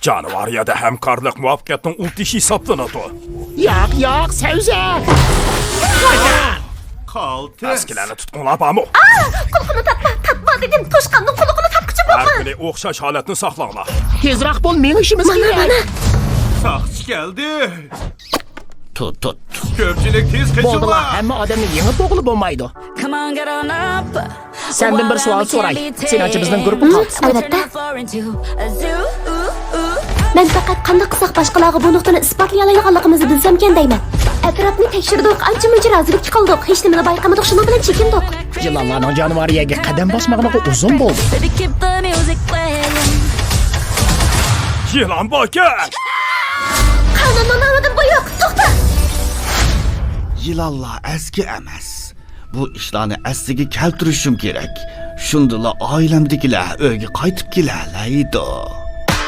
Canavariyada hamkorlik muvaffaqiyatning ultishi hisoblanadi. Yo'q, Sevze. Kaltes. Askilarni tutqunlar bormi? Qulqini tatma dedim. Toshqanning qulqini tatqichi Har bo'lma. kuni o'xshash holatni saqlanglar. Tezroq bo'l, meni ishimiz kerak. Sakçı geldi. Tut. Köpçülük tez Bo'ldilar, kaçırma. hamma odamni yengib bo'g'ilib bo'lmaydi. Come on, get on up. Senden bir sual soray. Senatchi bizning guruhni qoldi. Albatta. Men faqat qanday qilsak boshqalarga bu nuqtani isbotlay oladiganligimizni bilsam-kan deyman. Atrofni tekshirdik, ancha-muncha rozilik qildik. Hech nimani bayqamadik, shuning bilan chekindik. Yilonlarning jonivoriyaga qadam bosmag'iniga uzun bo'ldi. Baby, keep the music playing. Yılan bakar. Qanunning oldin bu yo'q. To'xta. Yılanlar eski emas. Bu işlerini eskiga keltirishim kerak. Shundala oilamdagilar uyga qaytib kelarlaydi.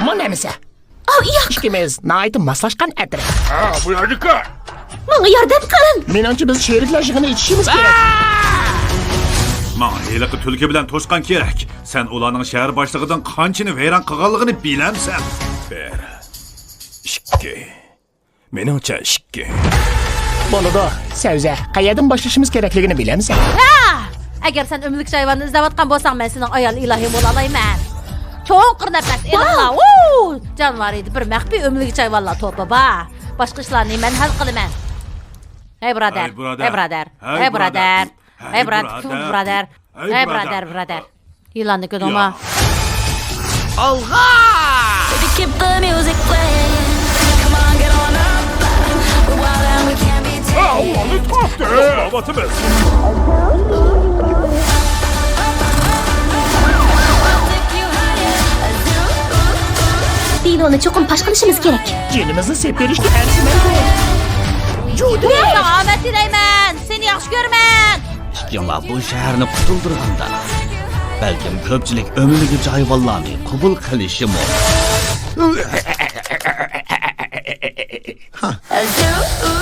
Mana emisa. Yo'q. Ikkimiz nayt maslashgan atraf. Ha, bu yerga. Menga yordam qiling. Menimcha biz sheriklarligini ichishimiz kerak. Mana heliqi tulki bilan to'sqan kerak. Sen ularning shahar boshlig'idan qanchini vayron qilganligini bilamsan. Bir. İki. Menimcha ikki. Bo'ladi. Sevze, qayerdan boshlashimiz kerakligini bilamsan. Agar sen ömürlük hayvanını izleyotgan bo'lsang, men sening ayol ilohing bo'la olayman. Cho'nqir nafas elinma. Canavar edi, bir maxfiy ömürlük hayvanlar to'pi bor. Boshqa ishlarni men hal qilaman. Hey brother. Yılanni ko'dingmi? Baby, keep the music playing. Come on, get on up. We're wild and we can't be tamed. Onu taptı. Babatımız. Take you higher. Dinoni cho'qim pash qilishimiz kerak. Jinimizni sepirishga arzimaydi. Sana omadli tilayman. Seni yaxshi ko'raman. Yılanlar bu shaharni qutuldirganda balkim ko'pchilik ömürlügi hayvonlarni qabul qilishi mumkin. Azoo.